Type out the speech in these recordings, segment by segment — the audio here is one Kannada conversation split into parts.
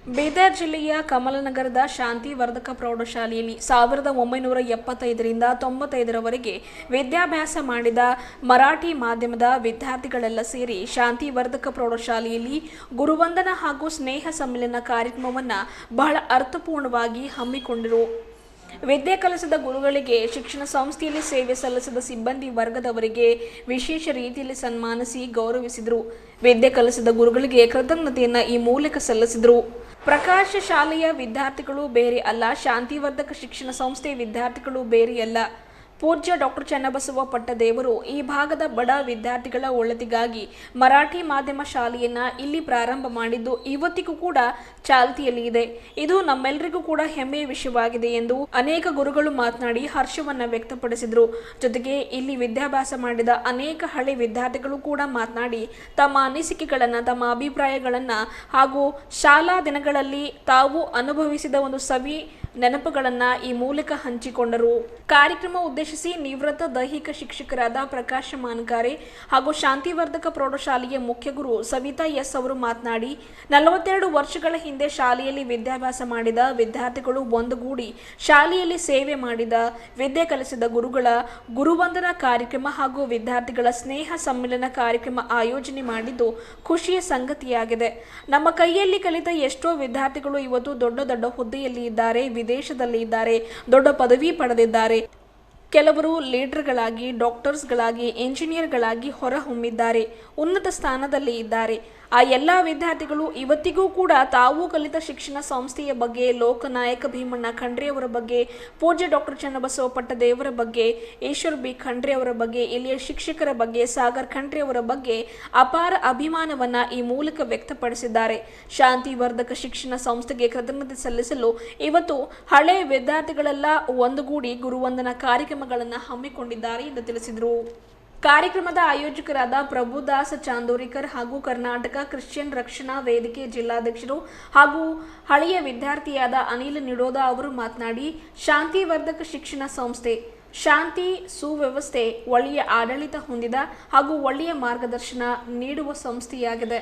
ಬೀದರ್ ಜಿಲ್ಲೆಯ ಕಮಲನಗರದ ಶಾಂತಿವರ್ಧಕ ಪ್ರೌಢಶಾಲೆಯಲ್ಲಿ 1975ರಿಂದ 95ರವರೆಗೆ ವಿದ್ಯಾಭ್ಯಾಸ ಮಾಡಿದ ಮರಾಠಿ ಮಾಧ್ಯಮದ ವಿದ್ಯಾರ್ಥಿಗಳೆಲ್ಲ ಸೇರಿ ಶಾಂತಿವರ್ಧಕ ಪ್ರೌಢಶಾಲೆಯಲ್ಲಿ ಗುರುವಂದನಾ ಹಾಗೂ ಸ್ನೇಹ ಸಮ್ಮೇಳನ ಕಾರ್ಯಕ್ರಮವನ್ನು ಬಹಳ ಅರ್ಥಪೂರ್ಣವಾಗಿ ಹಮ್ಮಿಕೊಂಡಿರು. ವಿದ್ಯೆ ಕಲಿಸಿದ ಗುರುಗಳಿಗೆ, ಶಿಕ್ಷಣ ಸಂಸ್ಥೆಯಲ್ಲಿ ಸೇವೆ ಸಲ್ಲಿಸಿದ ಸಿಬ್ಬಂದಿ ವರ್ಗದವರಿಗೆ ವಿಶೇಷ ರೀತಿಯಲ್ಲಿ ಸನ್ಮಾನಿಸಿ ಗೌರವಿಸಿದರು. ವಿದ್ಯೆ ಕಲಿಸಿದ ಗುರುಗಳಿಗೆ ಕೃತಜ್ಞತೆಯನ್ನು ಈ ಮೂಲಕ ಸಲ್ಲಿಸಿದರು. ಪ್ರಕಾಶ ಶಾಲೆಯ ವಿದ್ಯಾರ್ಥಿಗಳು ಬೇರೆ ಅಲ್ಲ, ಶಾಂತಿವರ್ಧಕ ಶಿಕ್ಷಣ ಸಂಸ್ಥೆಯ ವಿದ್ಯಾರ್ಥಿಗಳು ಬೇರೆಯಲ್ಲ. ಪೂಜ್ಯ ಡಾಕ್ಟರ್ ಚನ್ನಬಸವ ಪಟ್ಟದೇವರು ಈ ಭಾಗದ ಬಡ ವಿದ್ಯಾರ್ಥಿಗಳ ಒಳಿತಿಗಾಗಿ ಮರಾಠಿ ಮಾಧ್ಯಮ ಶಾಲೆಯನ್ನ ಇಲ್ಲಿ ಪ್ರಾರಂಭ ಮಾಡಿದ್ದು ಇವತ್ತಿಗೂ ಕೂಡ ಚಾಲ್ತಿಯಲ್ಲಿ ಇದೆ. ಇದು ನಮ್ಮೆಲ್ಲರಿಗೂ ಕೂಡ ಹೆಮ್ಮೆಯ ವಿಷಯವಾಗಿದೆ ಎಂದು ಅನೇಕ ಗುರುಗಳು ಮಾತನಾಡಿ ಹರ್ಷವನ್ನ ವ್ಯಕ್ತಪಡಿಸಿದರು. ಜೊತೆಗೆ ಇಲ್ಲಿ ವಿದ್ಯಾಭ್ಯಾಸ ಮಾಡಿದ ಅನೇಕ ಹಳೆ ವಿದ್ಯಾರ್ಥಿಗಳು ಕೂಡ ಮಾತನಾಡಿ ತಮ್ಮ ಅನಿಸಿಕೆಗಳನ್ನ, ತಮ್ಮ ಅಭಿಪ್ರಾಯಗಳನ್ನ ಹಾಗೂ ಶಾಲಾ ದಿನಗಳಲ್ಲಿ ತಾವು ಅನುಭವಿಸಿದ ಒಂದು ಸವಿ ನೆನಪುಗಳನ್ನು ಈ ಮೂಲಕ ಹಂಚಿಕೊಂಡರು. ಕಾರ್ಯಕ್ರಮ ಉದ್ದೇಶಿಸಿ ನಿವೃತ್ತ ದೈಹಿಕ ಶಿಕ್ಷಕರಾದ ಪ್ರಕಾಶ ಮಾನಕಾರೆ ಹಾಗೂ ಶಾಂತಿವರ್ಧಕ ಪ್ರೌಢಶಾಲೆಯ ಮುಖ್ಯ ಗುರು ಸವಿತಾ ಎಸ್ ಅವರು ಮಾತನಾಡಿ 42 ವರ್ಷಗಳ ಹಿಂದೆ ಶಾಲೆಯಲ್ಲಿ ವಿದ್ಯಾಭ್ಯಾಸ ಮಾಡಿದ ವಿದ್ಯಾರ್ಥಿಗಳು ಒಂದುಗೂಡಿ ಶಾಲೆಯಲ್ಲಿ ಸೇವೆ ಮಾಡಿದ, ವಿದ್ಯೆ ಕಲಿಸಿದ ಗುರುಗಳ ಗುರುವಂದನಾ ಕಾರ್ಯಕ್ರಮ ಹಾಗೂ ವಿದ್ಯಾರ್ಥಿಗಳ ಸ್ನೇಹ ಸಮ್ಮೇಳನ ಕಾರ್ಯಕ್ರಮ ಆಯೋಜನೆ ಮಾಡಿದ್ದು ಖುಷಿಯ ಸಂಗತಿಯಾಗಿದೆ. ನಮ್ಮ ಕೈಯಲ್ಲಿ ಕಲಿತ ಎಷ್ಟೋ ವಿದ್ಯಾರ್ಥಿಗಳು ಇವತ್ತು ದೊಡ್ಡ ದೊಡ್ಡ ಹುದ್ದೆಯಲ್ಲಿ ಇದ್ದಾರೆ, ವಿದೇಶದಲ್ಲಿ ಇದ್ದಾರೆ, ದೊಡ್ಡ ಪದವಿ ಪಡೆದಿದ್ದಾರೆ. ಕೆಲವರು ಲೀಡರ್ಗಳಾಗಿ, ಡಾಕ್ಟರ್ಸ್ಗಳಾಗಿ, ಇಂಜಿನಿಯರ್ಗಳಾಗಿ ಹೊರಹೊಮ್ಮಿದ್ದಾರೆ, ಉನ್ನತ ಸ್ಥಾನದಲ್ಲಿ ಇದ್ದಾರೆ. ಆ ಎಲ್ಲ ವಿದ್ಯಾರ್ಥಿಗಳು ಇವತ್ತಿಗೂ ಕೂಡ ತಾವು ಕಲಿತ ಶಿಕ್ಷಣ ಸಂಸ್ಥೆಯ ಬಗ್ಗೆ, ಲೋಕನಾಯಕ ಭೀಮಣ್ಣ ಖಂಡ್ರೆ ಅವರ ಬಗ್ಗೆ, ಪೂಜ್ಯ ಡಾಕ್ಟರ್ ಚನ್ನಬಸವ ಪಟ್ಟದೇವರ ಬಗ್ಗೆ, ಈಶ್ವರ್ ಬಿ ಖಂಡ್ರೆ ಅವರ ಬಗ್ಗೆ, ಇಲ್ಲಿಯ ಶಿಕ್ಷಕರ ಬಗ್ಗೆ, ಸಾಗರ್ ಖಂಡ್ರೆ ಅವರ ಬಗ್ಗೆ ಅಪಾರ ಅಭಿಮಾನವನ್ನ ಈ ಮೂಲಕ ವ್ಯಕ್ತಪಡಿಸಿದ್ದಾರೆ. ಶಾಂತಿವರ್ಧಕ ಶಿಕ್ಷಣ ಸಂಸ್ಥೆಗೆ ಕೃತಜ್ಞತೆ ಸಲ್ಲಿಸಲು ಇವತ್ತು ಹಳೆ ವಿದ್ಯಾರ್ಥಿಗಳೆಲ್ಲ ಒಂದುಗೂಡಿ ಗುರುವಂದನಾ ಕಾರ್ಯಕ್ರಮಗಳನ್ನು ಹಮ್ಮಿಕೊಂಡಿದ್ದಾರೆ ಎಂದು ತಿಳಿಸಿದರು. ಕಾರ್ಯಕ್ರಮದ ಆಯೋಜಕರಾದ ಪ್ರಭುದಾಸ್ ಚಾಂದೋರಿಕರ್ ಹಾಗೂ ಕರ್ನಾಟಕ ಕ್ರಿಶ್ಚಿಯನ್ ರಕ್ಷಣಾ ವೇದಿಕೆ ಜಿಲ್ಲಾಧ್ಯಕ್ಷರು ಹಾಗೂ ಹಳೆಯ ವಿದ್ಯಾರ್ಥಿಯಾದ ಅನಿಲ್ ನಿಡೋದ ಅವರು ಮಾತನಾಡಿ, ಶಾಂತಿವರ್ಧಕ ಶಿಕ್ಷಣ ಸಂಸ್ಥೆ ಶಾಂತಿ, ಸುವ್ಯವಸ್ಥೆ, ಒಳ್ಳೆಯ ಆಡಳಿತ ಹೊಂದಿದ ಹಾಗೂ ಒಳ್ಳೆಯ ಮಾರ್ಗದರ್ಶನ ನೀಡುವ ಸಂಸ್ಥೆಯಾಗಿದೆ.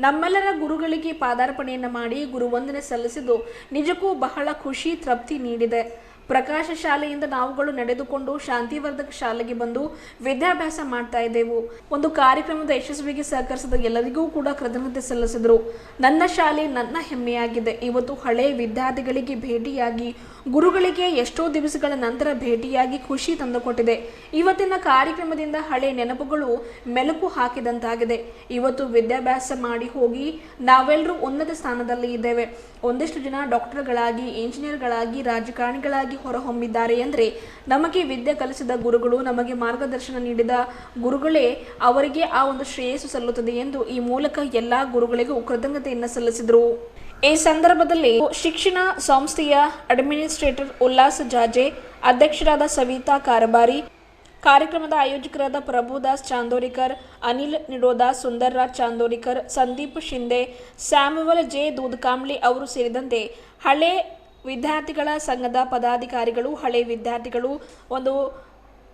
ನಮ್ಮೆಲ್ಲರ ಗುರುಗಳಿಗೆ ಪಾದಾರ್ಪಣೆಯನ್ನು ಮಾಡಿ ಗುರುವಂದನೆ ಸಲ್ಲಿಸಿದ್ದು ನಿಜಕ್ಕೂ ಬಹಳ ಖುಷಿ, ತೃಪ್ತಿ ನೀಡಿದೆ. ಪ್ರಕಾಶ ಶಾಲೆಯಿಂದ ನಾವುಗಳು ನಡೆದುಕೊಂಡು ಶಾಂತಿವರ್ಧಕ ಶಾಲೆಗೆ ಬಂದು ವಿದ್ಯಾಭ್ಯಾಸ ಮಾಡ್ತಾ ಇದ್ದೆವು. ಒಂದು ಕಾರ್ಯಕ್ರಮದ ಯಶಸ್ವಿಗೆ ಸಹಕರಿಸಿದ ಎಲ್ಲರಿಗೂ ಕೂಡ ಕೃತಜ್ಞತೆ ಸಲ್ಲಿಸಿದರು. ನನ್ನ ಶಾಲೆ ನನ್ನ ಹೆಮ್ಮೆಯಾಗಿದೆ. ಇವತ್ತು ಹಳೆ ವಿದ್ಯಾರ್ಥಿಗಳಿಗೆ ಭೇಟಿಯಾಗಿ, ಗುರುಗಳಿಗೆ ಎಷ್ಟೋ ದಿವಸಗಳ ನಂತರ ಭೇಟಿಯಾಗಿ ಖುಷಿ ತಂದುಕೊಟ್ಟಿದೆ. ಇವತ್ತಿನ ಕಾರ್ಯಕ್ರಮದಿಂದ ಹಳೆ ನೆನಪುಗಳು ಮೆಲುಕು ಹಾಕಿದಂತಾಗಿದೆ. ಇವತ್ತು ವಿದ್ಯಾಭ್ಯಾಸ ಮಾಡಿ ಹೋಗಿ ನಾವೆಲ್ಲರೂ ಉನ್ನತ ಸ್ಥಾನದಲ್ಲಿ ಇದ್ದೇವೆ. ಒಂದಿಷ್ಟು ಜನ ಡಾಕ್ಟರ್ಗಳಾಗಿ, ಇಂಜಿನಿಯರ್ಗಳಾಗಿ, ರಾಜಕಾರಣಿಗಳಾಗಿ ಹೊರಹೊಮ್ಮಿದ್ದಾರೆ ಅಂದರೆ ನಮಗೆ ವಿದ್ಯೆ ಕಲಿಸಿದ ಗುರುಗಳು, ನಮಗೆ ಮಾರ್ಗದರ್ಶನ ನೀಡಿದ ಗುರುಗಳೇ ಅವರಿಗೆ ಆ ಒಂದು ಶ್ರೇಯಸ್ಸು ಸಲ್ಲುತ್ತದೆ ಎಂದು ಈ ಮೂಲಕ ಎಲ್ಲ ಗುರುಗಳಿಗೂ ಕೃತಜ್ಞತೆಯನ್ನು ಸಲ್ಲಿಸಿದರು. ಈ ಸಂದರ್ಭದಲ್ಲಿ ಶಿಕ್ಷಣ ಸಂಸ್ಥೆಯ ಅಡ್ಮಿನಿಸ್ಟ್ರೇಟರ್ ಉಲ್ಲಾಸ್ ಜಾಜೆ, ಅಧ್ಯಕ್ಷರಾದ ಸವಿತಾ ಕಾರಬಾರಿ, ಕಾರ್ಯಕ್ರಮದ ಆಯೋಜಕರಾದ ಪ್ರಭುದಾಸ್ ಚಾಂದೋರಿಕರ್, ಅನಿಲ್ ನಿಡೋದ, ಸುಂದರ್ರಾಜ್ ಚಾಂದೋರಿಕರ್, ಸಂದೀಪ್ ಶಿಂದೆ, ಸ್ಯಾಮುವಲ್ ಜೆ ದೂದ್ಕಾಂಬ್ಳಿ ಅವರು ಸೇರಿದಂತೆ ಹಳೆ ವಿದ್ಯಾರ್ಥಿಗಳ ಸಂಘದ ಪದಾಧಿಕಾರಿಗಳು, ಹಳೆ ವಿದ್ಯಾರ್ಥಿಗಳು, ಒಂದು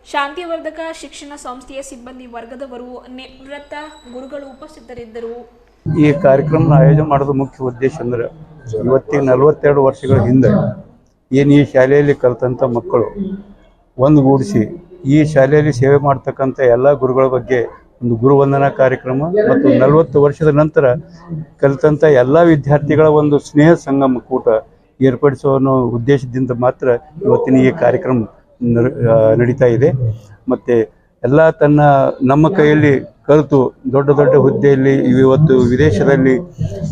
ಶಾಂತಿವರ್ಧಕ ಶಿಕ್ಷಣ ಸಂಸ್ಥೆಯ ಸಿಬ್ಬಂದಿ ವರ್ಗದವರು, ನಿವೃತ್ತ ಗುರುಗಳು ಉಪಸ್ಥಿತರಿದ್ದರು. ಈ ಕಾರ್ಯಕ್ರಮ ಆಯೋಜನೆ ಮಾಡೋದು ಮುಖ್ಯ ಉದ್ದೇಶ ಅಂದ್ರೆ ಇವತ್ತಿಗೆ 42 ವರ್ಷಗಳ ಹಿಂದೆ ಏನು ಈ ಶಾಲೆಯಲ್ಲಿ ಕಲಿತಂಥ ಮಕ್ಕಳು ಒಂದುಗೂಡಿಸಿ ಈ ಶಾಲೆಯಲ್ಲಿ ಸೇವೆ ಮಾಡ್ತಕ್ಕಂಥ ಎಲ್ಲ ಗುರುಗಳ ಬಗ್ಗೆ ಒಂದು ಗುರುವಂದನಾ ಕಾರ್ಯಕ್ರಮ ಮತ್ತು 40 ವರ್ಷದ ನಂತರ ಕಲಿತಂಥ ಎಲ್ಲ ವಿದ್ಯಾರ್ಥಿಗಳ ಒಂದು ಸ್ನೇಹ ಸಂಗಮ ಕೂಟ ಏರ್ಪಡಿಸುವ ಉದ್ದೇಶದಿಂದ ಮಾತ್ರ ಇವತ್ತಿನ ಈ ಕಾರ್ಯಕ್ರಮ ನಡೀತಾ ಇದೆ. ಮತ್ತು ಎಲ್ಲ ನಮ್ಮ ಕೈಯಲ್ಲಿ ಕಲಿತು ದೊಡ್ಡ ದೊಡ್ಡ ಹುದ್ದೆಯಲ್ಲಿ ಇವತ್ತು ವಿದೇಶದಲ್ಲಿ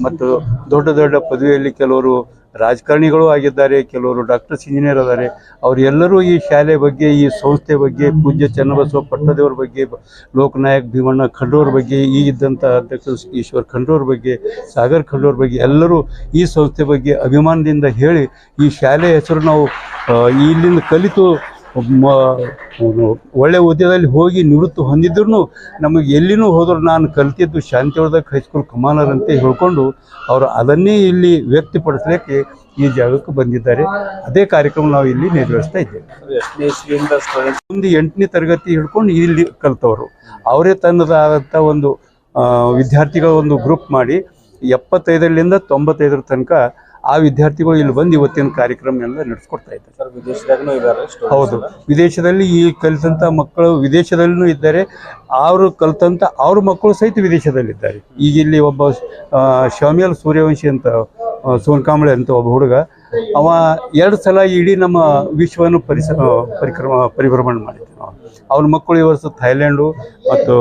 ಮತ್ತು ದೊಡ್ಡ ದೊಡ್ಡ ಪದವಿಯಲ್ಲಿ ಕೆಲವರು ರಾಜಕಾರಣಿಗಳು ಆಗಿದ್ದಾರೆ, ಕೆಲವರು ಡಾಕ್ಟರ್ಸ್, ಇಂಜಿನಿಯರ್ ಇದ್ದಾರೆ. ಅವರೆಲ್ಲರೂ ಈ ಶಾಲೆ ಬಗ್ಗೆ, ಈ ಸಂಸ್ಥೆ ಬಗ್ಗೆ, ಪೂಜ್ಯ ಚನ್ನಬಸವ ಪಟ್ಟದೇವರ ಬಗ್ಗೆ, ಲೋಕನಾಯಕ ಭೀಮಣ್ಣ ಖಂಡ್ರವ್ರ ಬಗ್ಗೆ, ಇದ್ದಂಥ ಅಧ್ಯಕ್ಷ ಈಶ್ವರ್ ಖಂಡ್ರವ್ರ ಬಗ್ಗೆ, ಸಾಗರ್ ಖಂಡ್ರವ್ರ ಬಗ್ಗೆ ಎಲ್ಲರೂ ಈ ಸಂಸ್ಥೆ ಬಗ್ಗೆ ಅಭಿಮಾನದಿಂದ ಹೇಳಿ ಈ ಶಾಲೆ ಹೆಸರು ನಾವು ಇಲ್ಲಿಂದ ಕಲಿತು ಒಳ್ಳೆ ಹುದ್ದೆಯಲ್ಲಿ ಹೋಗಿ ನಿವೃತ್ತಿ ಹೊಂದಿದ್ರು ನಮಗೆ ಎಲ್ಲಿನೂ ಹೋದ್ರು ನಾನು ಕಲಿತಿದ್ದು ಶಾಂತಿವರ್ಧಕ ಹೈಸ್ಕೂಲ್ ಕಮಾನರ್ ಅಂತ ಹೇಳ್ಕೊಂಡು ಅವರು ಅದನ್ನೇ ಇಲ್ಲಿ ವ್ಯಕ್ತಪಡಿಸಲಿಕ್ಕೆ ಈ ಜಾಗಕ್ಕೆ ಬಂದಿದ್ದಾರೆ. ಅದೇ ಕಾರ್ಯಕ್ರಮ ನಾವು ಇಲ್ಲಿ ನೆರವೇರಿಸ್ತಾ ಇದ್ದೇವೆ. 8ನೇ ತರಗತಿ ಹಿಡ್ಕೊಂಡು ಇಲ್ಲಿ ಕಲಿತವರು ಅವರೇ ತನ್ನದಾದಂಥ ಒಂದು ವಿದ್ಯಾರ್ಥಿಗಳ ಒಂದು ಗ್ರೂಪ್ ಮಾಡಿ 75ರಿಂದ 95 ತನಕ ಆ ವಿದ್ಯಾರ್ಥಿಗಳು ಇಲ್ಲಿ ಬಂದು ಇವತ್ತಿನ ಕಾರ್ಯಕ್ರಮ ಎಲ್ಲ ನಡೆಸ್ಕೊಡ್ತಾ ಇದ್ದಾರೆ. ವಿದೇಶದಾಗೂ ಇದ್ದಾರೆ. ಹೌದು, ವಿದೇಶದಲ್ಲಿ ಈ ಕಲಿತಂಥ ಮಕ್ಕಳು ವಿದೇಶದಲ್ಲೂ ಇದ್ದಾರೆ. ಅವರು ಕಲಿತಂಥ ಅವ್ರ ಮಕ್ಕಳು ಸಹಿತ ವಿದೇಶದಲ್ಲಿದ್ದಾರೆ. ಈಗ ಇಲ್ಲಿ ಒಬ್ಬ ಶಾಮಿಯಲ್ ಸೂರ್ಯವಂಶಿ ಅಂತ ಸೋನ್ಕಾಂಬಳೆ ಅಂತ ಒಬ್ಬ ಹುಡುಗ, ಅವ 2 ಸಲ ಇಡೀ ನಮ್ಮ ವಿಶ್ವವನ್ನು ಪರಿಭ್ರಮಣೆ ಮಾಡಿದ್ದೆ ನಾವು. ಅವ್ರ ಮಕ್ಕಳು ಈ ವರ್ಷ ಥೈಲ್ಯಾಂಡು ಮತ್ತು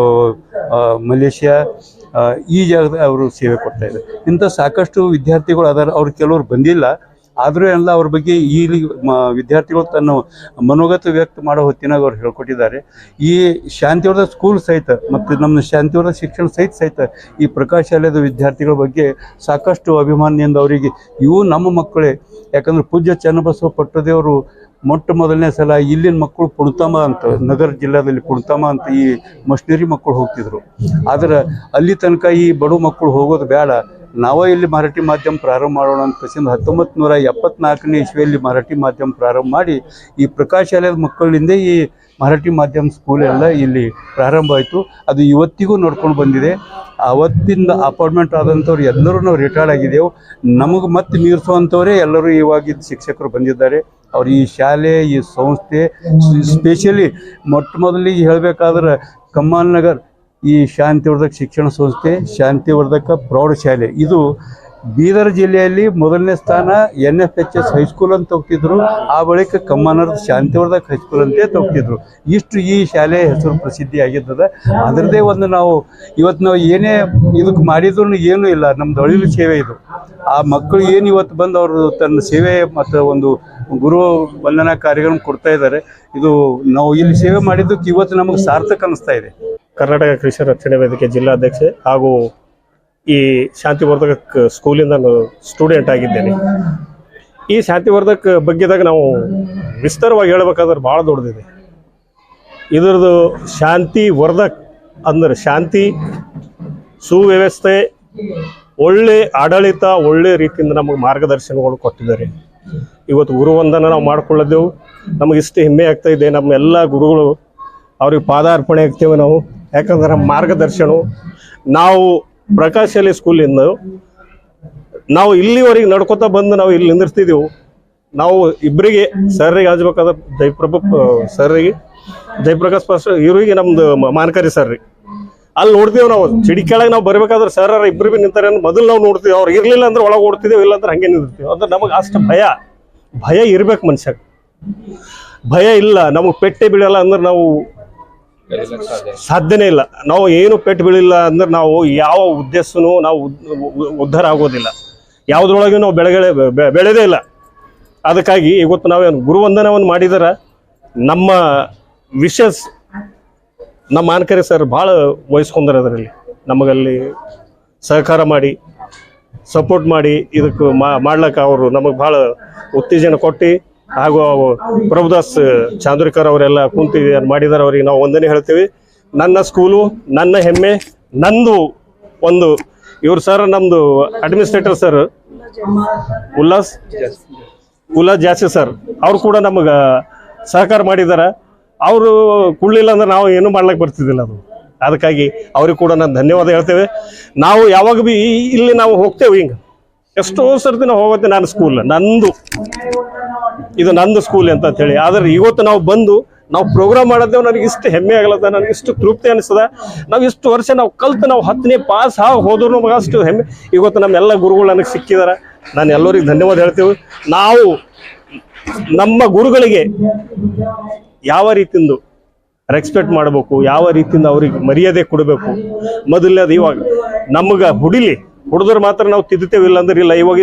ಮಲೇಷ್ಯಾ ಈ ಜಾಗದ ಅವರು ಸೇವೆ ಕೊಡ್ತಾ ಇದ್ದಾರೆ. ಇಂಥ ಸಾಕಷ್ಟು ವಿದ್ಯಾರ್ಥಿಗಳು ಅದಾರ. ಅವ್ರು ಕೆಲವರು ಬಂದಿಲ್ಲ, ಆದರೂ ಎಲ್ಲ ಅವ್ರ ಬಗ್ಗೆ ಈ ವಿದ್ಯಾರ್ಥಿಗಳು ತನ್ನ ಮನೋಗತ ವ್ಯಕ್ತ ಮಾಡೋ ಹೊತ್ತಿನಾಗ ಅವ್ರು ಹೇಳ್ಕೊಟ್ಟಿದ್ದಾರೆ. ಈ ಶಾಂತಿವರ್ಧಕ ಸ್ಕೂಲ್ ಸಹಿತ ಮತ್ತು ನಮ್ಮ ಶಾಂತಿವರ್ಧಕ ಶಿಕ್ಷಣ ಸಹಿತ ಈ ಪ್ರಕಾಶ್ ಶಾಲೆಯ ವಿದ್ಯಾರ್ಥಿಗಳ ಬಗ್ಗೆ ಸಾಕಷ್ಟು ಅಭಿಮಾನದಿಂದ ಅವರಿಗೆ ಇವು ನಮ್ಮ ಮಕ್ಕಳೇ. ಯಾಕಂದ್ರೆ ಪೂಜ್ಯ ಚನ್ನಬಸವ ಪಟ್ಟದೇವರು ಮೊಟ್ಟ ಮೊದಲನೇ ಸಲ ಇಲ್ಲಿನ ಮಕ್ಕಳು ಪುಣತಮ ಅಂತ, ನಗರ ಜಿಲ್ಲಾದಲ್ಲಿ ಪುಣತಮ ಅಂತ ಈ ಮಷಿನರಿ ಮಕ್ಕಳು ಹೋಗ್ತಿದ್ರು. ಆದರೆ ಅಲ್ಲಿ ತನಕ ಈ ಬಡ ಮಕ್ಕಳು ಹೋಗೋದು ಬೇಡ, ನಾವೇ ಇಲ್ಲಿ ಮರಾಠಿ ಮಾಧ್ಯಮ ಪ್ರಾರಂಭ ಮಾಡೋಣ ಅಂತ 1974ನೇ ಇಸ್ವಿಯಲ್ಲಿ ಮರಾಠಿ ಮಾಧ್ಯಮ ಪ್ರಾರಂಭ ಮಾಡಿ ಈ ಪ್ರಕಾಶ್ ಶಾಲೆಯ ಮಕ್ಕಳಿಂದ ಈ ಮರಾಠಿ ಮಾಧ್ಯಮ ಸ್ಕೂಲ್ ಎಲ್ಲ ಇಲ್ಲಿ ಪ್ರಾರಂಭ ಆಯಿತು. ಅದು ಇವತ್ತಿಗೂ ನೋಡ್ಕೊಂಡು ಬಂದಿದೆ. ಅವತ್ತಿಂದ ಅಪಾಯಿಂಟ್ಮೆಂಟ್ ಆದಂಥವ್ರು ಎಲ್ಲರೂ ನಾವು ರಿಟೈರ್ಡ್ ಆಗಿದ್ದೆವು. ನಮಗೆ ಮತ್ತೆ ಮೀರಿಸುವಂಥವರೇ ಎಲ್ಲರೂ ಇವಾಗಿದ್ದ ಶಿಕ್ಷಕರು ಬಂದಿದ್ದಾರೆ. ಅವ್ರು ಈ ಶಾಲೆ, ಈ ಸಂಸ್ಥೆ, ಸ್ಪೆಷಲಿ ಮೊಟ್ಟ ಮೊದಲಿಗೆ ಹೇಳಬೇಕಾದ್ರೆ ಕಮ್ಮಾಲ್ ನಗರ್ ಈ ಶಾಂತಿವರ್ಧಕ ಶಿಕ್ಷಣ ಸಂಸ್ಥೆ, ಶಾಂತಿವರ್ಧಕ ಪ್ರೌಢಶಾಲೆ, ಇದು ಬೀದರ್ ಜಿಲ್ಲೆಯಲ್ಲಿ ಮೊದಲನೇ ಸ್ಥಾನ NFHS ಹೈಸ್ಕೂಲ್ ಅಂತ ಹೋಗ್ತಿದ್ರು. ಆ ಬಳಿಕ ಕಮ್ಮಾನರ್ದ ಶಾಂತಿವರ್ಧಕ ಹೈಸ್ಕೂಲ್ ಅಂತೇ ಹೋಗ್ತಿದ್ರು. ಇಷ್ಟು ಈ ಶಾಲೆ ಹೆಸರು ಪ್ರಸಿದ್ಧಿ ಆಗಿದ್ದದ. ಅದರದ್ದೇ ಒಂದು ನಾವು ಇವತ್ತು ನಾವು ಏನೇ ಇದಕ್ಕೆ ಮಾಡಿದ್ರು ಏನೂ ಇಲ್ಲ, ನಮ್ದು ಅಳಿಲು ಸೇವೆ ಇದು. ಆ ಮಕ್ಕಳು ಏನು ಇವತ್ತು ಬಂದು ಅವರು ತನ್ನ ಸೇವೆ ಮತ್ತು ಒಂದು ಗುರು ವಂದನಾ ಕಾರ್ಯಕ್ರಮ ಕೊಡ್ತಾ ಇದ್ದಾರೆ. ಇದು ನಾವು ಇಲ್ಲಿ ಸೇವೆ ಮಾಡಿದ್ದಕ್ಕೆ ಇವತ್ತು ನಮಗೆ ಸಾರ್ಥಕ ಅನ್ನಿಸ್ತಾ ಇದೆ. ಕರ್ನಾಟಕ ಕೃಷಿ ರಕ್ಷಣೆ ವೇದಿಕೆ ಜಿಲ್ಲಾಧ್ಯಕ್ಷೆ ಹಾಗೂ ಈ ಶಾಂತಿವರ್ಧಕ ಸ್ಕೂಲಿಂದ ನಾನು ಸ್ಟೂಡೆಂಟ್ ಆಗಿದ್ದೇನೆ. ಈ ಶಾಂತಿವರ್ಧಕ ಬಗ್ಗೆದಾಗ ನಾವು ವಿಸ್ತಾರವಾಗಿ ಹೇಳಬೇಕಾದ್ರೆ ಭಾಳ ದೊಡ್ಡದಿದೆ. ಇದರದ್ದು ಶಾಂತಿವರ್ಧಕ್ ಅಂದ್ರೆ ಶಾಂತಿ, ಸುವ್ಯವಸ್ಥೆ, ಒಳ್ಳೆ ಆಡಳಿತ, ಒಳ್ಳೆ ರೀತಿಯಿಂದ ನಮಗೆ ಮಾರ್ಗದರ್ಶನಗಳು ಕೊಟ್ಟಿದ್ದಾರೆ. ಇವತ್ತು ಗುರುವಂದನ ನಾವು ಮಾಡ್ಕೊಳ್ಳೋದೆವು, ನಮಗೆ ಇಷ್ಟು ಹೆಮ್ಮೆ ಆಗ್ತಾ ಇದೆ. ನಮ್ಮ ಎಲ್ಲ ಗುರುಗಳು ಅವ್ರಿಗೆ ಪಾದಾರ್ಪಣೆ ಆಗ್ತೇವೆ ನಾವು. ಯಾಕಂದ್ರೆ ನಮ್ಮ ಮಾರ್ಗದರ್ಶನ ನಾವು ಪ್ರಕಾಶ್ ಶಾಲೆ ಸ್ಕೂಲಿಂದ ನಾವು ಇಲ್ಲಿವರೆಗೆ ನಡ್ಕೋತಾ ಬಂದು ನಾವು ಇಲ್ಲಿ ನಿಂದಿರ್ತಿದ್ದೆವು. ನಾವು ಇಬ್ಬರಿಗೆ ಸರ್ರಿಗೆ ಹಚ್ಬೇಕಾದ್ರೆ ಜಯಪ್ರಕಾಶ್ ಪಾಸ್ಟರ್ ಇವರಿಗೆ ನಮ್ದು ಮಾನಕರಿ ಸರ್ರಿಗೆ ಅಲ್ಲಿ ನೋಡ್ತೀವಿ. ನಾವು ಚಿಡಿ ಕೆಳಗೆ ನಾವು ಬರ್ಬೇಕಾದ್ರೆ ಸರ್ ಇಬ್ಬರು ಭೀ ನಿಂತಾರೆ ಮೊದಲು ನಾವು ನೋಡ್ತೀವಿ. ಅವ್ರು ಇರಲಿಲ್ಲ ಅಂದ್ರೆ ಒಳಗೆ ಓಡ್ತಿದ್ದೇವೆ, ಇಲ್ಲ ಅಂದ್ರೆ ಹಂಗೆ ನಿಂದಿರ್ತೀವಿ. ಅಂದ್ರೆ ನಮಗೆ ಅಷ್ಟು ಭಯ ಇರ್ಬೇಕು ಮನುಷ್ಯ. ಭಯ ಇಲ್ಲ, ನಮಗೆ ಪೆಟ್ಟೆ ಬೀಳಲ್ಲ ಅಂದ್ರೆ ನಾವು ಸಾಧ್ಯನೇ ಇಲ್ಲ. ನಾವು ಏನು ಪೆಟ್ಟು ಬೀಳಿಲ್ಲ ಅಂದ್ರೆ ನಾವು ಯಾವ ಉದ್ದೇಶನೂ ನಾವು ಉದ್ಧಾರ ಆಗೋದಿಲ್ಲ, ಯಾವುದ್ರೊಳಗೆ ನಾವು ಬೆಳೆದೇ ಇಲ್ಲ. ಅದಕ್ಕಾಗಿ ಇವತ್ತು ನಾವೇನು ಗುರುವಂದನವನ್ನು ಮಾಡಿದರೆ ನಮ್ಮ ವಿಶಸ್ ನಮ್ಮ ಮಾನಕರಿ ಸರ್ ಭಾಳ ವಹಿಸ್ಕೊಂಡ್ರೆ ಅದರಲ್ಲಿ ನಮಗಲ್ಲಿ ಸಹಕಾರ ಮಾಡಿ ಸಪೋರ್ಟ್ ಮಾಡಿ ಇದಕ್ಕೆ ಮಾಡ್ಲಿಕ್ಕೆ ಅವರು ನಮಗೆ ಭಾಳ ಉತ್ತೇಜನ ಕೊಟ್ಟು, ಹಾಗೂ ಪ್ರಭುದಾಸ್ ಚಾಂದ್ರಿಕರ್ ಅವರೆಲ್ಲ ಕುಂತು ಮಾಡಿದ್ದಾರೆ. ಅವರಿಗೆ ನಾವು ವಂದನೆ ಹೇಳ್ತೀವಿ. ನನ್ನ ಸ್ಕೂಲು, ನನ್ನ ಹೆಮ್ಮೆ, ನಂದು ಒಂದು ಇವ್ರು ಸರ್, ನಮ್ಮದು ಅಡ್ಮಿನಿಸ್ಟ್ರೇಟರ್ ಸರ್ ಉಲ್ಲಾಸ್ ಜಾಸ್ತಿ ಸರ್, ಅವ್ರು ಕೂಡ ನಮಗೆ ಸಹಕಾರ ಮಾಡಿದ್ದಾರೆ. ಅವರು ಕುಳ್ಳಿಲ್ಲ ಅಂದ್ರೆ ನಾವು ಏನೂ ಮಾಡ್ಲಿಕ್ಕೆ ಬರ್ತಿದ್ದಿಲ್ಲ. ಅದು ಅದಕ್ಕಾಗಿ ಅವ್ರಿಗೆ ಕೂಡ ನಾನು ಧನ್ಯವಾದ ಹೇಳ್ತೇವೆ. ನಾವು ಯಾವಾಗ ಭೀ ಇಲ್ಲಿ ನಾವು ಹೋಗ್ತೇವೆ, ಹಿಂಗೆ ಎಷ್ಟೋ ಸರ್ತಿ ನಾವು ಹೋಗುತ್ತೆ, ನಾನು ಸ್ಕೂಲ್ ಇದು ನಂದು ಸ್ಕೂಲ್ ಅಂತ ಹೇಳಿ. ಆದರೆ ಇವತ್ತು ನಾವು ಬಂದು ನಾವು ಪ್ರೋಗ್ರಾಮ್ ಮಾಡಿದ್ದೇವೆ. ನನಗೆ ಇಷ್ಟು ಹೆಮ್ಮೆ ಆಗಲತ್ತ, ನನಗೆ ಇಷ್ಟು ತೃಪ್ತಿ ಅನಿಸ್ತದ. ನಾವು ಇಷ್ಟು ವರ್ಷ ನಾವು ಕಲ್ತು ನಾವು 10ನೇ ಪಾಸ್ ಹೋದ್ರು ನಮಗೆ ಅಷ್ಟು ಹೆಮ್ಮೆ. ಇವತ್ತು ನಮ್ಮೆಲ್ಲ ಗುರುಗಳು ನನಗೆ ಸಿಕ್ಕಿದ್ದಾರೆ. ನಾನು ಎಲ್ಲರಿಗೆ ಧನ್ಯವಾದ ಹೇಳ್ತೇವೆ. ನಾವು ನಮ್ಮ ಗುರುಗಳಿಗೆ ಯಾವ ರೀತಿಯಿಂದ ರೆಸ್ಪೆಕ್ಟ್ ಮಾಡಬೇಕು, ಯಾವ ರೀತಿಯಿಂದ ಅವ್ರಿಗೆ ಮರ್ಯಾದೆ ಕೊಡಬೇಕು, ಮೊದಲನೇದು ಇವಾಗ ನಮ್ಗೆ ಹುಡಿದ್ರೆ ಮಾತ್ರ ನಾವು ತಿದ್ದುತ್ತೇವೆ, ಇಲ್ಲ ಅಂದ್ರೆ ಇಲ್ಲ.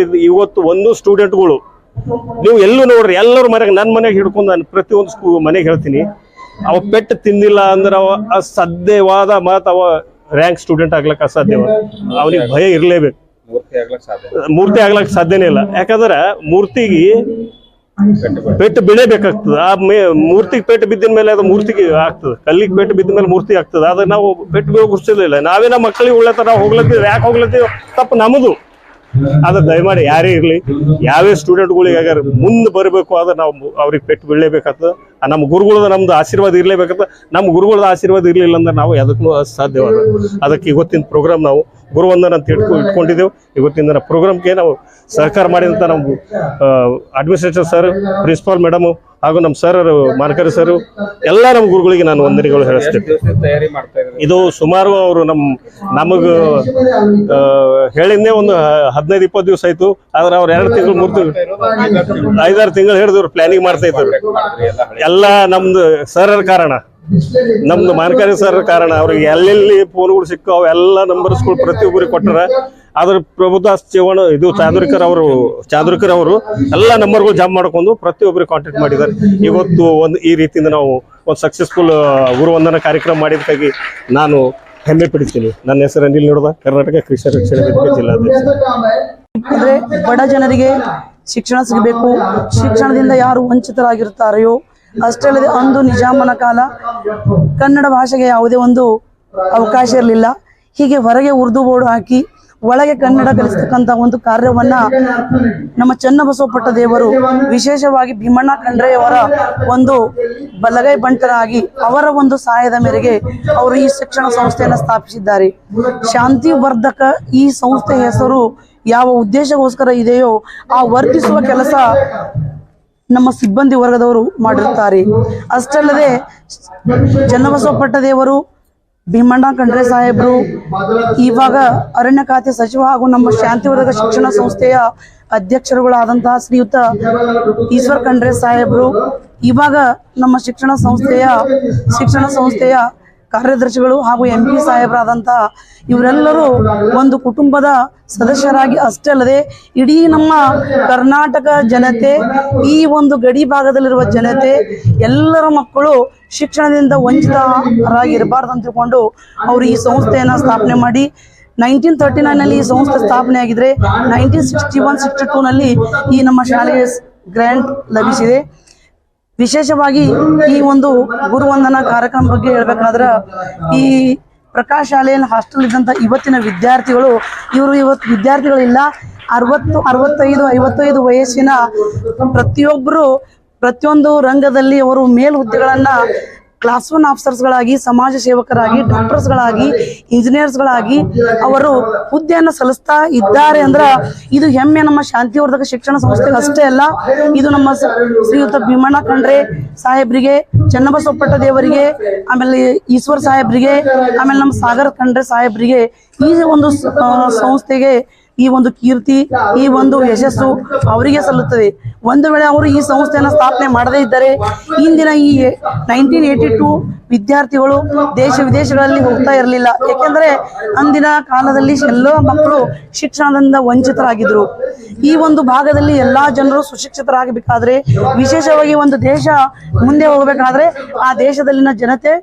ಇವತ್ತು ಒಂದು ಸ್ಟೂಡೆಂಟ್ಗಳು ನೀವು ಎಲ್ಲೂ ನೋಡ್ರಿ, ಎಲ್ಲರೂ ಮನೆಗೆ ನನ್ನ ಮನೆಗೆ ಹಿಡ್ಕೊಂಡು ನಾನು ಪ್ರತಿಯೊಂದು ಮನೆಗೆ ಹೇಳ್ತೀನಿ, ಅವ ಪೆಟ್ಟು ತಿಂದಿಲ್ಲ ಅಂದ್ರೆ ಅವ ಅಸಾಧ್ಯವಾದ ಮಾತು, ಅವ ರ್ಯಾಂಕ್ ಸ್ಟೂಡೆಂಟ್ ಆಗ್ಲಕ್ಕೆ ಅಸಾಧ್ಯವ. ಅವನಿಗೆ ಭಯ ಇರಲೇಬೇಕು. ಮೂರ್ತಿ ಆಗ್ಲಕ್ಕೆ ಸಾಧ್ಯನೇ ಇಲ್ಲ. ಯಾಕಂದ್ರೆ ಮೂರ್ತಿಗೆ ಪೆಟ್ಟು ಬೀಳಬೇಕಾಗ್ತದೆ. ಆ ಮೂರ್ತಿಗೆ ಪೆಟ್ಟು ಬಿದ್ದಿನ ಮೇಲೆ ಅದು ಮೂರ್ತಿಗೆ ಆಗ್ತದೆ. ಕಲ್ಲಿಗೆ ಪೆಟ್ಟು ಬಿದ್ದ ಮೇಲೆ ಮೂರ್ತಿ ಆಗ್ತದೆ. ಆದ್ರೆ ನಾವು ಪೆಟ್ಟು ಬೀಳೋ ಗುರ್ಸಿಲ್ಲ. ನಾವೇ ನಮ್ಮ ಮಕ್ಕಳಿಗೆ ಉಳ್ಳತ್ತ ನಾವು ಹೋಗ್ಲತ್ತೀವಿ. ಯಾಕೆ ಹೋಗ್ಲತ್ತೀವಿ? ತಪ್ಪು ನಮ್ಮದು. ಅದು ದಯಮಾಡಿ ಯಾರೇ ಇರಲಿ, ಯಾವೇ ಸ್ಟೂಡೆಂಟ್ಗಳಿಗೆ ಮುಂದೆ ಬರಬೇಕು ಆದ್ರೆ ನಾವು ಅವ್ರಿಗೆ ಪೆಟ್ಟು ಬೀಳಲೇಬೇಕಾಗ್ತದೆ. ನಮ್ಮ ಗುರುಗಳದ ನಮ್ದು ಆಶೀರ್ವಾದ ಇರಲೇಬೇಕಾಗ್ತದೆ. ನಮ್ಮ ಗುರುಗಳದ ಆಶೀರ್ವಾದ ಇರಲಿಲ್ಲ ಅಂದ್ರೆ ನಾವು ಯಾವುದಕ್ಕೂ ಸಾಧ್ಯವಾದ. ಅದಕ್ಕೆ ಇವತ್ತಿನ ಪ್ರೋಗ್ರಾಮ್ ನಾವು ಗುರುವಂದನ ಅಂತ ಇಟ್ಕೊಂಡಿದ್ದೆವು. ಇವತ್ತಿನ ಪ್ರೋಗ್ರಾಮ್ಗೆ ನಾವು ಸಹಕಾರ ಮಾಡಿದಂಥ ನಮ್ಮ ಅಡ್ಮಿನಿಸ್ಟ್ರೇಟರ್ ಸರ್, ಪ್ರಿನ್ಸಿಪಾಲ್ ಮೇಡಮು ಹಾಗೂ ನಮ್ಮ ಸರ್ ಮಾನಕರಿ ಸರ್ ಎಲ್ಲ ನಮ್ಮ ಗುರುಗಳಿಗೆ ನಾನು ವಂದನೆಗಳು ಹೇಳಿಸ್ತೇನೆ. ಇದು ಸುಮಾರು ಅವರು ನಮಗೆ ಹೇಳಿದ್ದೇ ಒಂದು 15-20 ದಿವಸ ಆಯ್ತು. ಆದ್ರೆ ಅವ್ರು 2 ತಿಂಗಳು 3 ತಿಂಗಳು 5-6 ತಿಂಗಳು ಹಿಡಿದು ಪ್ಲಾನಿಂಗ್ ಮಾಡ್ತಾ ಇದ್ರು. ಎಲ್ಲ ನಮ್ದು ಸರ್ ಕಾರಣ, ನಮ್ದು ಮಾನಕರಿ ಸರ್ ಕಾರಣ. ಅವ್ರಿಗೆ ಎಲ್ಲೆಲ್ಲಿ ಫೋನ್ಗಳು ಸಿಕ್ಕು ಅವೆಲ್ಲ ನಂಬರ್ಸ್ಗಳು ಪ್ರತಿಯೊಬ್ಬರಿಗೆ ಕೊಟ್ಟರ. ಅದ್ರ ಪ್ರಭುದಾಸ್ ಚೇವಣ ಇದು ಚಾಂದ್ರಿಕರ್ ಅವರು ಎಲ್ಲ ನಂಬರ್ಗಳು ಜಾಮ್ ಮಾಡ್ಕೊಂಡು ಪ್ರತಿಯೊಬ್ಬರಿಗೆ ಕಾಂಟ್ಯಾಕ್ಟ್ ಮಾಡಿದ್ದಾರೆ. ಇವತ್ತು ಈ ರೀತಿಯಿಂದ ನಾವು ಒಂದು ಸಕ್ಸಸ್ಫುಲ್ ಗುರುವಂದನ ಕಾರ್ಯಕ್ರಮ ಮಾಡಿದ್ದಕ್ಕಾಗಿ ನಾನು ಹೆಮ್ಮೆ ಪಡಿತೀನಿ. ನನ್ನ ಹೆಸರು ಅನಿಲ್ ನೋಡ್ದ, ಕರ್ನಾಟಕ ಕೃಷಿ ರಕ್ಷಣಾ ವೇದಿಕೆ ಜಿಲ್ಲಾಧ್ಯಕ್ಷ. ಅಂದ್ರೆ ಬಡ ಜನರಿಗೆ ಶಿಕ್ಷಣ ಸಿಗಬೇಕು, ಶಿಕ್ಷಣದಿಂದ ಯಾರು ವಂಚಿತರಾಗಿರ್ತಾರೆಯೋ ಅಷ್ಟೇ ಅಲ್ಲದೆ ಅಂದು ನಿಜಾಮನ ಕಾಲ ಕನ್ನಡ ಭಾಷೆಗೆ ಯಾವುದೇ ಒಂದು ಅವಕಾಶ ಇರಲಿಲ್ಲ. ಹೀಗೆ ಹೊರಗೆ ಉರ್ದು ಬೋರ್ಡ್ ಹಾಕಿ ಒಳಗೆ ಕನ್ನಡ ಕಲಿಸ್ತಕ್ಕಂಥ ಒಂದು ಕಾರ್ಯವನ್ನ ನಮ್ಮ ಚನ್ನಬಸವಪಟ್ಟ ದೇವರು ವಿಶೇಷವಾಗಿ ಭೀಮಣ್ಣ ಖಂಡ್ರೆಯವರ ಒಂದು ಬಲಗೈ ಬಂಟರಾಗಿ ಅವರ ಒಂದು ಸಹಾಯದ ಮೇರೆಗೆ ಅವರು ಈ ಶಿಕ್ಷಣ ಸಂಸ್ಥೆಯನ್ನು ಸ್ಥಾಪಿಸಿದ್ದಾರೆ. ಶಾಂತಿವರ್ಧಕ ಈ ಸಂಸ್ಥೆ ಹೆಸರು ಯಾವ ಉದ್ದೇಶಕ್ಕೋಸ್ಕರ ಇದೆಯೋ ಆ ವರ್ಧಿಸುವ ಕೆಲಸ ನಮ್ಮ ಸಿಬ್ಬಂದಿ ವರ್ಗದವರು ಮಾಡಿರುತ್ತಾರೆ. ಅಷ್ಟಲ್ಲದೆ ಚನ್ನಬಸವಪಟ್ಟ ದೇವರು, ಭೀಮಣ್ಣ ಖಂಡ್ರೆ ಸಾಹೇಬರು, ಇವಾಗ ಅರಣ್ಯ ಖಾತೆ ಸಚಿವ ಹಾಗೂ ನಮ್ಮ ಶಾಂತಿವರ್ಧಕ ಶಿಕ್ಷಣ ಸಂಸ್ಥೆಯ ಅಧ್ಯಕ್ಷರುಗಳಾದಂತಹ ಶ್ರೀಯುತ ಈಶ್ವರ್ ಖಂಡ್ರೆ ಸಾಹೇಬರು, ಇವಾಗ ನಮ್ಮ ಶಿಕ್ಷಣ ಸಂಸ್ಥೆಯ ಕಾರ್ಯದರ್ಶಿಗಳು ಹಾಗೂ MP ಸಾಹೇಬರಾದಂತಹ ಇವರೆಲ್ಲರೂ ಒಂದು ಕುಟುಂಬದ ಸದಸ್ಯರಾಗಿ ಅಷ್ಟೇ ಅಲ್ಲದೆ ಇಡೀ ನಮ್ಮ ಕರ್ನಾಟಕ ಜನತೆ, ಈ ಒಂದು ಗಡಿ ಭಾಗದಲ್ಲಿರುವ ಜನತೆ ಎಲ್ಲರ ಮಕ್ಕಳು ಶಿಕ್ಷಣದಿಂದ ವಂಚಿತರಾಗಿರಬಾರ್ದು ಅಂತ ತಿಳ್ಕೊಂಡು ಅವರು ಈ ಸಂಸ್ಥೆಯನ್ನು ಸ್ಥಾಪನೆ ಮಾಡಿ 1939ನಲ್ಲಿ ಈ ಸಂಸ್ಥೆ ಸ್ಥಾಪನೆ ಆಗಿದ್ರೆ 1961-62ನಲ್ಲಿ ಈ ನಮ್ಮ ಶಾಲೆಗೆ ಗ್ರ್ಯಾಂಟ್ ಲಭಿಸಿದೆ. ವಿಶೇಷವಾಗಿ ಈ ಒಂದು ಗುರುವಂದನಾ ಕಾರ್ಯಕ್ರಮ ಬಗ್ಗೆ ಹೇಳ್ಬೇಕಾದ್ರೆ ಈ ಪ್ರಕಾಶ್ ಶಾಲೆಯಲ್ಲಿ ಹಾಸ್ಟೆಲ್ ಇದ್ದಂಥ ಇವತ್ತಿನ ವಿದ್ಯಾರ್ಥಿಗಳು ಇವತ್ತು ವಿದ್ಯಾರ್ಥಿಗಳಿಲ್ಲ. 60-65 ವಯಸ್ಸಿನ ಪ್ರತಿಯೊಂದು ರಂಗದಲ್ಲಿ ಅವರು ಮೇಲ್ ಹುದ್ದೆಗಳನ್ನು ಕ್ಲಾಸ್ 1 ಆಫೀಸರ್ಸ್ಗಳಾಗಿ, ಸಮಾಜ ಸೇವಕರಾಗಿ, ಡಾಕ್ಟರ್ಸ್ಗಳಾಗಿ, ಇಂಜಿನಿಯರ್ಸ್ಗಳಾಗಿ ಅವರು ಹುದ್ದೆಯನ್ನು ಸಲ್ಲಿಸ್ತಾ ಇದ್ದಾರೆ. ಅಂದ್ರೆ ಇದು ಹೆಮ್ಮೆ ನಮ್ಮ ಶಾಂತಿವರ್ಧಕ ಶಿಕ್ಷಣ ಸಂಸ್ಥೆಗೆ ಅಷ್ಟೇ ಅಲ್ಲ, ಇದು ನಮ್ಮ ಶ್ರೀಯುತ ಭೀಮಣ್ಣ ಖಂಡ್ರೆ ಸಾಹೇಬ್ರಿಗೆ, ಚನ್ನಬಸವಪಟ್ಟ ದೇವರಿಗೆ, ಆಮೇಲೆ ಈಶ್ವರ್ ಸಾಹೇಬ್ರಿಗೆ, ಆಮೇಲೆ ನಮ್ಮ ಸಾಗರ್ ಖಂಡ್ರೆ ಸಾಹೇಬ್ರಿಗೆ ಈ ಒಂದು ಸಂಸ್ಥೆಗೆ ಈ ಒಂದು ಕೀರ್ತಿ, ಈ ಒಂದು ಯಶಸ್ಸು ಅವರಿಗೆ ಸಲ್ಲುತ್ತದೆ. ಒಂದು ವೇಳೆ ಅವರು ಈ ಸಂಸ್ಥೆಯನ್ನು ಸ್ಥಾಪನೆ ಮಾಡದೇ ಇದ್ದರೆ ಇಂದಿನ ಈ 1982 ವಿದ್ಯಾರ್ಥಿಗಳು ದೇಶ ವಿದೇಶಗಳಲ್ಲಿ ಹೋಗ್ತಾ ಇರಲಿಲ್ಲ. ಯಾಕೆಂದ್ರೆ ಅಂದಿನ ಕಾಲದಲ್ಲಿ ಎಲ್ಲ ಮಕ್ಕಳು ಶಿಕ್ಷಣದಿಂದ ವಂಚಿತರಾಗಿದ್ರು. ಈ ಒಂದು ಭಾಗದಲ್ಲಿ ಎಲ್ಲಾ ಜನರು ಸುಶಿಕ್ಷಿತರಾಗಬೇಕಾದ್ರೆ, ವಿಶೇಷವಾಗಿ ಒಂದು ದೇಶ ಮುಂದೆ ಹೋಗಬೇಕಾದ್ರೆ ಆ ದೇಶದಲ್ಲಿನ ಜನತೆ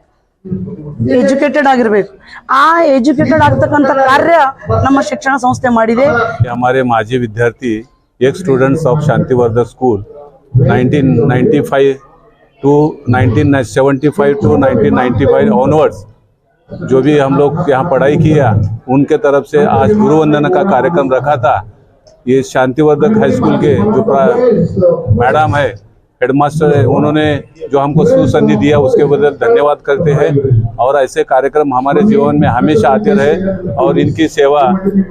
एजुकेटेड ಆಗಿರಬೇಕು. ಆ एजुकेटेड ಆಗತಕ್ಕಂತ ಕಾರ್ಯ ನಮ್ಮ ಶಿಕ್ಷಣ ಸಂಸ್ಥೆ ಮಾಡಿದೆ. हमारे माजी विद्यार्थी एक students of Shantivardhak school 1995 to 1995 onwards जो भी हम लोग यहाँ पढ़ाई किया, उनके तरफ से आज गुरुवंदन का कार्यक्रम रखा था. ये शांतिवर्धक हाई स्कूल के जो मैडम है, हेडमास्टर है, उन्होंने जो हमको सुसंधि दिया उसके बदल धन्यवाद करते हैं. और ऐसे कार्यक्रम हमारे जीवन में हमेशा आते रहे और इनकी सेवा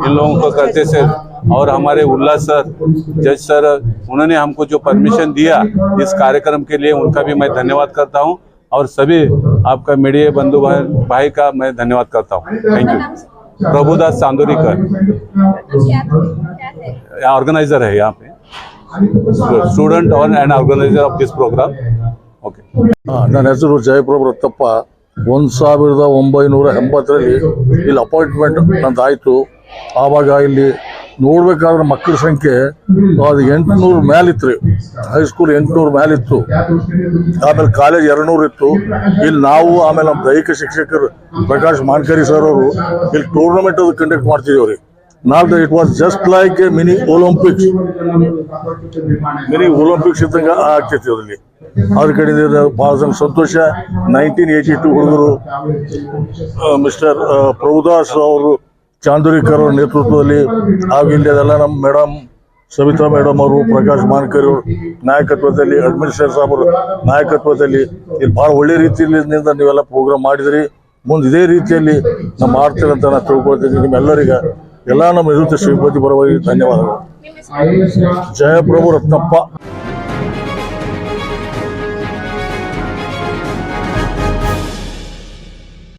इन लोगों को करते से. और हमारे उल्लास सर, जज सर, उन्होंने हमको जो परमिशन दिया इस कार्यक्रम के लिए, उनका भी मैं धन्यवाद करता हूं. और सभी आपका मीडिया बंधु भाई का मैं धन्यवाद करता हूं. Thank you. Prabhudas Chandorikar organiser है यहाँ पे, student and organiser of this programme. Okay, ನನ್ನ ಹೆಸರು ಜಯಪ್ರಭು ರತ್ತಪ್ಪ. 1980ರಲ್ಲಿ ಇಲ್ಲಿ ಅಪಾಯಿಂಟ್ಮೆಂಟ್ ನಂದಾಯಿತು. ಆವಾಗ ಇಲ್ಲಿ ನೋಡ್ಬೇಕಾದ್ರೆ ಮಕ್ಕಳ ಸಂಖ್ಯೆ ಅದು 800 ಮೇಲಿತ್ತು ರೀ. ಹೈಸ್ಕೂಲ್ 800 ಮೇಲಿತ್ತು. ಆಮೇಲೆ ಕಾಲೇಜ್ 200 ಇತ್ತು. ಇಲ್ಲಿ ನಾವು ಆಮೇಲೆ ನಮ್ಮ ದೈಹಿಕ ಶಿಕ್ಷಕರು ಪ್ರಕಾಶ್ ಮಾನ್ಕರಿ ಸರ್ ಅವರು ಇಲ್ಲಿ ಟೂರ್ನಮೆಂಟ್ ಅದು ಕಂಡಕ್ಟ್ ಮಾಡ್ತಿದ್ದೇವೆ ರೀ. Now it was just like a mini Olympics ಇದ್ದಂಗೆ ಆಗ್ತೈತಿ. ಅದರಲ್ಲಿ ಅದ್ರ ಕಡೆಯಿಂದ ಭಾಳ ಸಂತೋಷ. 1982 ಹುಡುಗರು ಮಿಸ್ಟರ್ ಪ್ರಭುದಾಸ್ ಅವರು ಚಾಂದೂರಿಕರ್ ಅವರ ನೇತೃತ್ವದಲ್ಲಿ ಹಾಗೂ ಇಲ್ಲಿ ಅದೆಲ್ಲ ನಮ್ಮ ಮೇಡಮ್ ಸವಿತಾ ಮೇಡಮ್ ಅವರು, ಪ್ರಕಾಶ್ ಮಾನ್ಕರ್ ಅವರು ನಾಯಕತ್ವದಲ್ಲಿ, ಅಡ್ಮಿನಿಸ್ಟ್ರೇಟರ್ ಸಾಹೇಬರು ನಾಯಕತ್ವದಲ್ಲಿ ಇಲ್ಲಿ ಭಾಳ ಒಳ್ಳೆ ರೀತಿಯಿಂದ ನೀವೆಲ್ಲ ಪ್ರೋಗ್ರಾಮ್ ಮಾಡಿದ್ರಿ. ಮುಂದೆ ಇದೇ ರೀತಿಯಲ್ಲಿ ನಾವು ಮಾಡ್ತೀವಿ ಅಂತ ನಾನು ತಿಳ್ಕೊಳ್ತೀನಿ. ನಿಮ್ಮೆಲ್ಲರಿಗೆ ಎಲ್ಲ ನಮ್ಮ ನಿವೃತ್ತ ಶ್ರೀಪತಿ ಪರವಾಗಿ ಧನ್ಯವಾದಗಳು. ಜಯಪ್ರಭು ರತ್ನಪ್ಪ.